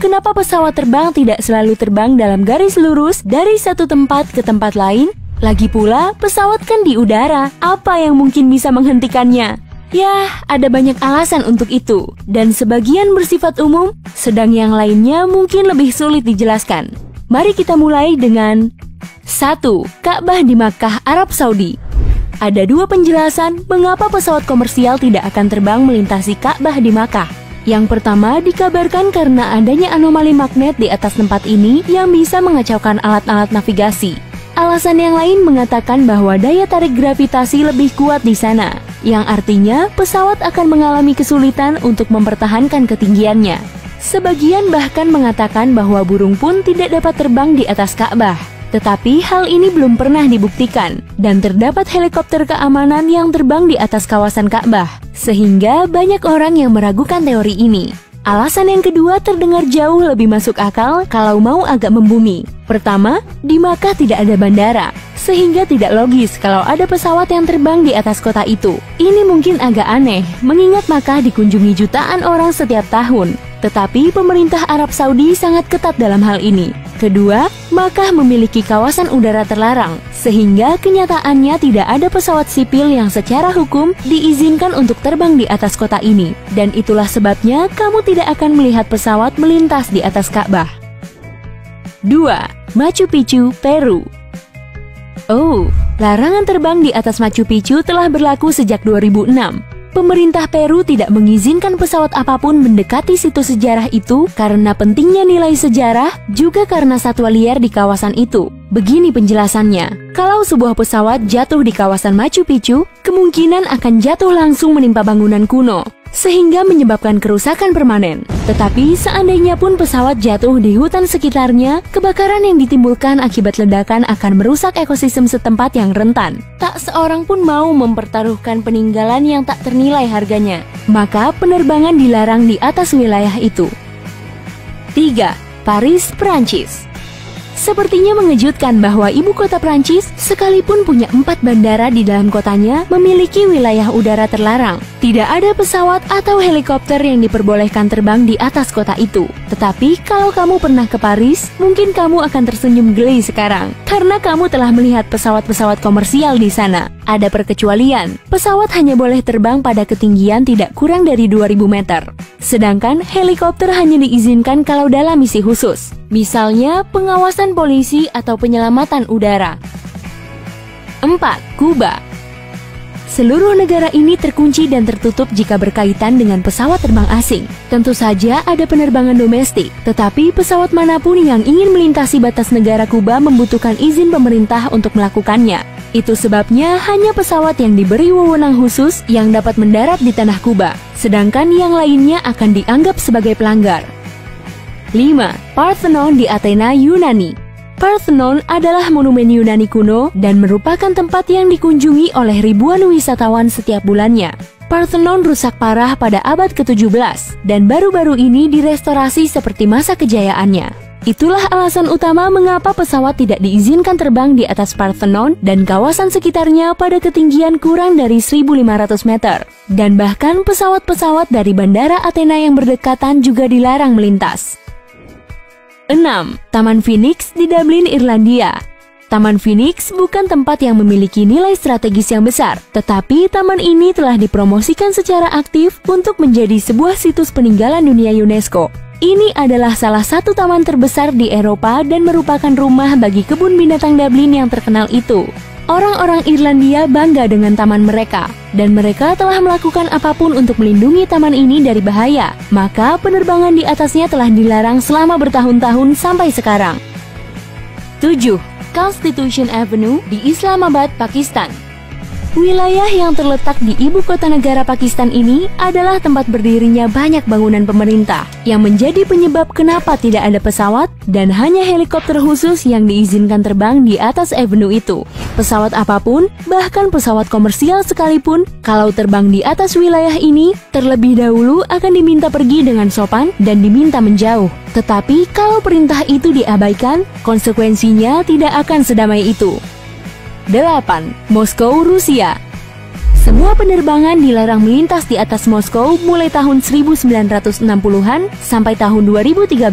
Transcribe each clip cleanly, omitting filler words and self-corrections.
kenapa pesawat terbang tidak selalu terbang dalam garis lurus dari satu tempat ke tempat lain? Lagi pula, pesawat kan di udara, apa yang mungkin bisa menghentikannya? Yah, ada banyak alasan untuk itu, dan sebagian bersifat umum, sedang yang lainnya mungkin lebih sulit dijelaskan. Mari kita mulai dengan 1. Ka'bah di Makkah, Arab Saudi. Ada dua penjelasan mengapa pesawat komersial tidak akan terbang melintasi Ka'bah di Makkah. Yang pertama dikabarkan karena adanya anomali magnet di atas tempat ini yang bisa mengacaukan alat-alat navigasi. Alasan yang lain mengatakan bahwa daya tarik gravitasi lebih kuat di sana, yang artinya pesawat akan mengalami kesulitan untuk mempertahankan ketinggiannya. Sebagian bahkan mengatakan bahwa burung pun tidak dapat terbang di atas Ka'bah. Tetapi hal ini belum pernah dibuktikan, dan terdapat helikopter keamanan yang terbang di atas kawasan Ka'bah, sehingga banyak orang yang meragukan teori ini. Alasan yang kedua terdengar jauh lebih masuk akal kalau mau agak membumi. Pertama, di Makkah tidak ada bandara, sehingga tidak logis kalau ada pesawat yang terbang di atas kota itu. Ini mungkin agak aneh, mengingat Makkah dikunjungi jutaan orang setiap tahun. Tetapi pemerintah Arab Saudi sangat ketat dalam hal ini. Kedua, Makkah memiliki kawasan udara terlarang, sehingga kenyataannya tidak ada pesawat sipil yang secara hukum diizinkan untuk terbang di atas kota ini. Dan itulah sebabnya kamu tidak akan melihat pesawat melintas di atas Ka'bah. 2. Machu Picchu, Peru. Oh, larangan terbang di atas Machu Picchu telah berlaku sejak 2006. Pemerintah Peru tidak mengizinkan pesawat apapun mendekati situs sejarah itu karena pentingnya nilai sejarah, juga karena satwa liar di kawasan itu. Begini penjelasannya, kalau sebuah pesawat jatuh di kawasan Machu Picchu, kemungkinan akan jatuh langsung menimpa bangunan kuno, sehingga menyebabkan kerusakan permanen. Tetapi seandainya pun pesawat jatuh di hutan sekitarnya, kebakaran yang ditimbulkan akibat ledakan akan merusak ekosistem setempat yang rentan. Tak seorang pun mau mempertaruhkan peninggalan yang tak ternilai harganya. Maka penerbangan dilarang di atas wilayah itu. 3. Paris, Prancis. Sepertinya mengejutkan bahwa ibu kota Prancis, sekalipun punya 4 bandara di dalam kotanya, memiliki wilayah udara terlarang. Tidak ada pesawat atau helikopter yang diperbolehkan terbang di atas kota itu. Tetapi kalau kamu pernah ke Paris, mungkin kamu akan tersenyum geli sekarang, karena kamu telah melihat pesawat-pesawat komersial di sana. Ada perkecualian, pesawat hanya boleh terbang pada ketinggian tidak kurang dari 2000 meter. Sedangkan helikopter hanya diizinkan kalau dalam misi khusus. Misalnya pengawasan polisi atau penyelamatan udara. 4. Kuba. Seluruh negara ini terkunci dan tertutup jika berkaitan dengan pesawat terbang asing. Tentu saja ada penerbangan domestik, tetapi pesawat manapun yang ingin melintasi batas negara Kuba membutuhkan izin pemerintah untuk melakukannya. Itu sebabnya hanya pesawat yang diberi wewenang khusus yang dapat mendarat di tanah Kuba, sedangkan yang lainnya akan dianggap sebagai pelanggar. 5. Parthenon di Athena, Yunani. Parthenon adalah monumen Yunani kuno dan merupakan tempat yang dikunjungi oleh ribuan wisatawan setiap bulannya. Parthenon rusak parah pada abad ke-17 dan baru-baru ini direstorasi seperti masa kejayaannya. Itulah alasan utama mengapa pesawat tidak diizinkan terbang di atas Parthenon dan kawasan sekitarnya pada ketinggian kurang dari 1.500 meter. Dan bahkan pesawat-pesawat dari Bandara Athena yang berdekatan juga dilarang melintas. 6. Taman Phoenix di Dublin, Irlandia. Taman Phoenix bukan tempat yang memiliki nilai strategis yang besar, tetapi taman ini telah dipromosikan secara aktif untuk menjadi sebuah situs peninggalan dunia UNESCO. Ini adalah salah satu taman terbesar di Eropa dan merupakan rumah bagi kebun binatang Dublin yang terkenal itu. Orang-orang Irlandia bangga dengan taman mereka, dan mereka telah melakukan apapun untuk melindungi taman ini dari bahaya. Maka penerbangan di atasnya telah dilarang selama bertahun-tahun sampai sekarang. 7. Constitution Avenue di Islamabad, Pakistan. Wilayah yang terletak di ibu kota negara Pakistan ini adalah tempat berdirinya banyak bangunan pemerintah, yang menjadi penyebab kenapa tidak ada pesawat dan hanya helikopter khusus yang diizinkan terbang di atas avenue itu. Pesawat apapun, bahkan pesawat komersial sekalipun, kalau terbang di atas wilayah ini, terlebih dahulu akan diminta pergi dengan sopan dan diminta menjauh. Tetapi kalau perintah itu diabaikan, konsekuensinya tidak akan sedamai itu. 8. Moskow, Rusia. Semua penerbangan dilarang melintas di atas Moskow mulai tahun 1960-an sampai tahun 2013.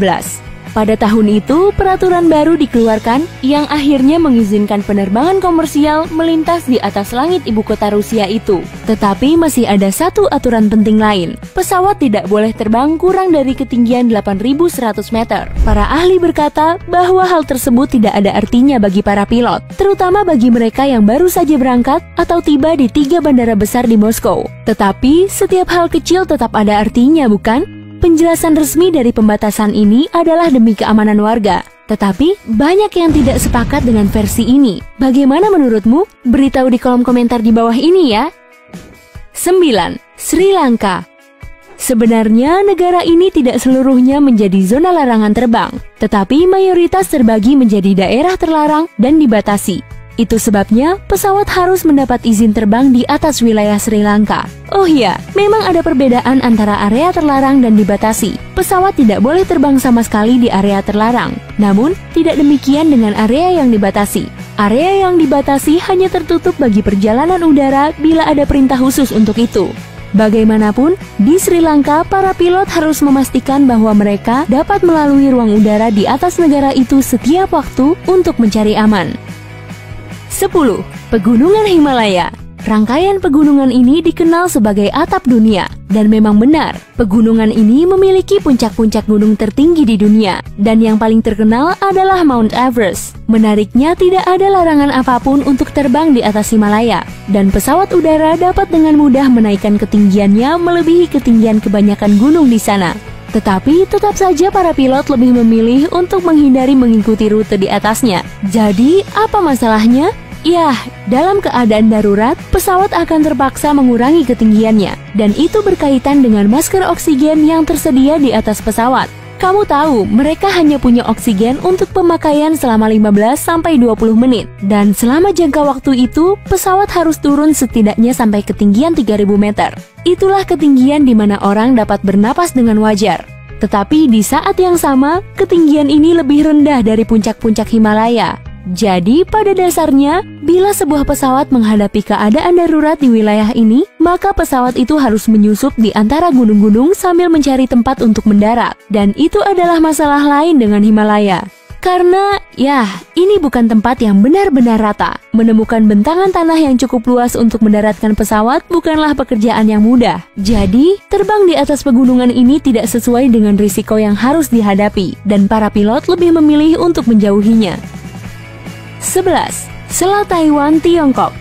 Pada tahun itu, peraturan baru dikeluarkan yang akhirnya mengizinkan penerbangan komersial melintas di atas langit ibu kota Rusia itu. Tetapi masih ada satu aturan penting lain. Pesawat tidak boleh terbang kurang dari ketinggian 8.100 meter. Para ahli berkata bahwa hal tersebut tidak ada artinya bagi para pilot, terutama bagi mereka yang baru saja berangkat atau tiba di 3 bandara besar di Moskow. Tetapi, setiap hal kecil tetap ada artinya, bukan? Penjelasan resmi dari pembatasan ini adalah demi keamanan warga. Tetapi, banyak yang tidak sepakat dengan versi ini. Bagaimana menurutmu? Beritahu di kolom komentar di bawah ini ya. 9. Sri Lanka. Sebenarnya, negara ini tidak seluruhnya menjadi zona larangan terbang, tetapi mayoritas terbagi menjadi daerah terlarang dan dibatasi. Itu sebabnya pesawat harus mendapat izin terbang di atas wilayah Sri Lanka. Oh iya, memang ada perbedaan antara area terlarang dan dibatasi. Pesawat tidak boleh terbang sama sekali di area terlarang. Namun, tidak demikian dengan area yang dibatasi. Area yang dibatasi hanya tertutup bagi perjalanan udara bila ada perintah khusus untuk itu. Bagaimanapun, di Sri Lanka, para pilot harus memastikan bahwa mereka dapat melalui ruang udara di atas negara itu setiap waktu untuk mencari aman. 10. Pegunungan Himalaya. Rangkaian pegunungan ini dikenal sebagai atap dunia, dan memang benar, pegunungan ini memiliki puncak-puncak gunung tertinggi di dunia, dan yang paling terkenal adalah Mount Everest. Menariknya, tidak ada larangan apapun untuk terbang di atas Himalaya, dan pesawat udara dapat dengan mudah menaikkan ketinggiannya melebihi ketinggian kebanyakan gunung di sana. Tetapi tetap saja para pilot lebih memilih untuk menghindari mengikuti rute di atasnya. Jadi, apa masalahnya? Ya, dalam keadaan darurat, pesawat akan terpaksa mengurangi ketinggiannya. Dan itu berkaitan dengan masker oksigen yang tersedia di atas pesawat. Kamu tahu, mereka hanya punya oksigen untuk pemakaian selama 15-20 menit. Dan selama jangka waktu itu, pesawat harus turun setidaknya sampai ketinggian 3.000 meter. Itulah ketinggian di mana orang dapat bernapas dengan wajar. Tetapi di saat yang sama, ketinggian ini lebih rendah dari puncak-puncak Himalaya. Jadi, pada dasarnya, bila sebuah pesawat menghadapi keadaan darurat di wilayah ini, maka pesawat itu harus menyusup di antara gunung-gunung sambil mencari tempat untuk mendarat. Dan itu adalah masalah lain dengan Himalaya. Karena, ya, ini bukan tempat yang benar-benar rata. Menemukan bentangan tanah yang cukup luas untuk mendaratkan pesawat bukanlah pekerjaan yang mudah. Jadi, terbang di atas pegunungan ini tidak sesuai dengan risiko yang harus dihadapi, dan para pilot lebih memilih untuk menjauhinya. 11. Selat Taiwan, Tiongkok.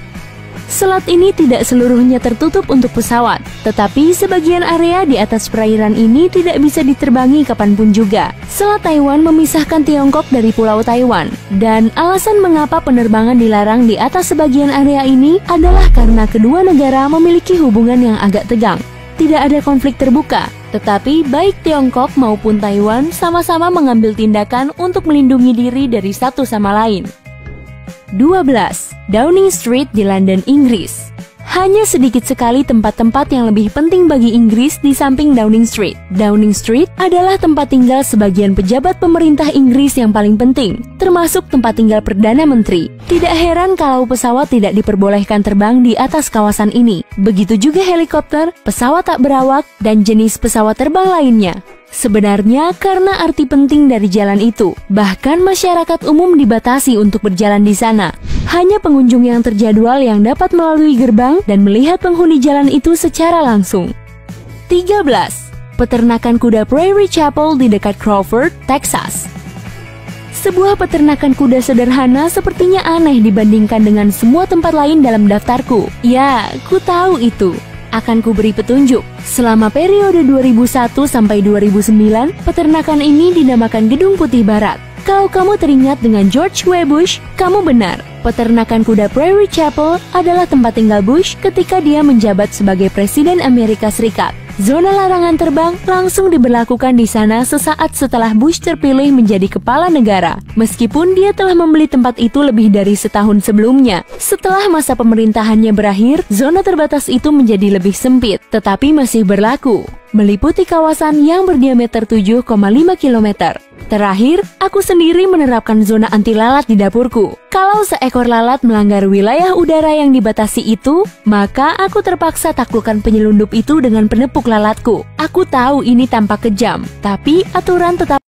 Selat ini tidak seluruhnya tertutup untuk pesawat, tetapi sebagian area di atas perairan ini tidak bisa diterbangi kapanpun juga. Selat Taiwan memisahkan Tiongkok dari Pulau Taiwan, dan alasan mengapa penerbangan dilarang di atas sebagian area ini adalah karena kedua negara memiliki hubungan yang agak tegang. Tidak ada konflik terbuka, tetapi baik Tiongkok maupun Taiwan sama-sama mengambil tindakan untuk melindungi diri dari satu sama lain. 12. Downing Street di London, Inggris. Hanya sedikit sekali tempat-tempat yang lebih penting bagi Inggris di samping Downing Street. Downing Street adalah tempat tinggal sebagian pejabat pemerintah Inggris yang paling penting, termasuk tempat tinggal Perdana Menteri. Tidak heran kalau pesawat tidak diperbolehkan terbang di atas kawasan ini. Begitu juga helikopter, pesawat tak berawak, dan jenis pesawat terbang lainnya. Sebenarnya karena arti penting dari jalan itu, bahkan masyarakat umum dibatasi untuk berjalan di sana. Hanya pengunjung yang terjadwal yang dapat melalui gerbang dan melihat penghuni jalan itu secara langsung. 13. Peternakan kuda Prairie Chapel di dekat Crawford, Texas. Sebuah peternakan kuda sederhana sepertinya aneh dibandingkan dengan semua tempat lain dalam daftarku. Ya, ku tahu itu. Akan kuberi petunjuk. Selama periode 2001 sampai 2009, peternakan ini dinamakan Gedung Putih Barat. Kalau kamu teringat dengan George W. Bush, kamu benar. Peternakan kuda Prairie Chapel adalah tempat tinggal Bush ketika dia menjabat sebagai Presiden Amerika Serikat. Zona larangan terbang langsung diberlakukan di sana sesaat setelah Bush terpilih menjadi kepala negara. Meskipun dia telah membeli tempat itu lebih dari setahun sebelumnya. Setelah masa pemerintahannya berakhir, zona terbatas itu menjadi lebih sempit, tetapi masih berlaku, meliputi kawasan yang berdiameter 7,5 km. Terakhir, aku sendiri menerapkan zona anti lalat di dapurku. Kalau seekor lalat melanggar wilayah udara yang dibatasi itu, maka aku terpaksa taklukkan penyelundup itu dengan penepuk lalatku. Aku tahu ini tampak kejam, tapi aturan tetap